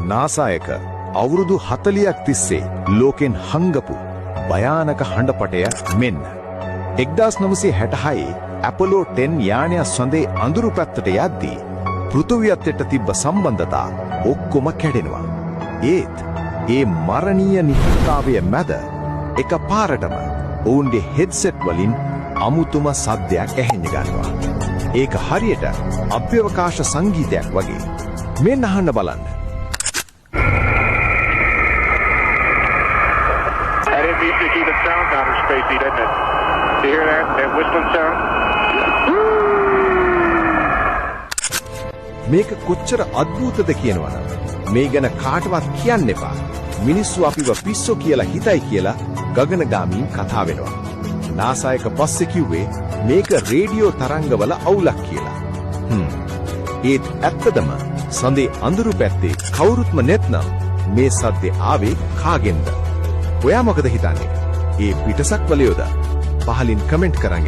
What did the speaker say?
NASA එක අවුරුදු 40ක් තිස්සේ ලෝකෙන් හංගපු භයානක හඬපටය මෙන්න. 1966 ඇපොලෝ 10 යානය සොඳේ අඳුරු පැත්තට යද්දී පෘථිවියත් එක්ක තිබ්බ සම්බන්ධතා ඔක්කොම කැඩෙනවා. ඒත් ඒ මරණීය නිහඬතාවය මැද එකපාරටම ඔවුන්ගේ හෙඩ්සෙට් වලින් අමුතුම සද්දයක් ඇහෙන්න ගන්නවා. ඒක හරියට අභ්‍යවකාශ සංගීතයක් වගේ. මෙන්න අහන්න බලන්න. මේක කොච්චර අද්භූතද කියනවනම් මේ ගැන කාටවත් කියන්න එපා. මිනිස්සු අපිව පිස්සෝ කියලා හිතයි කියලා ගගනගාමීන් කතා වෙනවා. නාසා එක පස්සේ කිව්වේ මේක රේඩියෝ තරංගවල අවුලක් කියලා. ඒත් ඇත්තදම සඳේ අඳුරු පැත්තේ කවුරුත්ම නැත්නම් මේ සද්දේ ආවේ කාගෙන්ද? ඔයා මොකද හිතන්නේ? ඒ පිටසක් වලියෝද? පහලින් කමෙන්ට් කරන්න.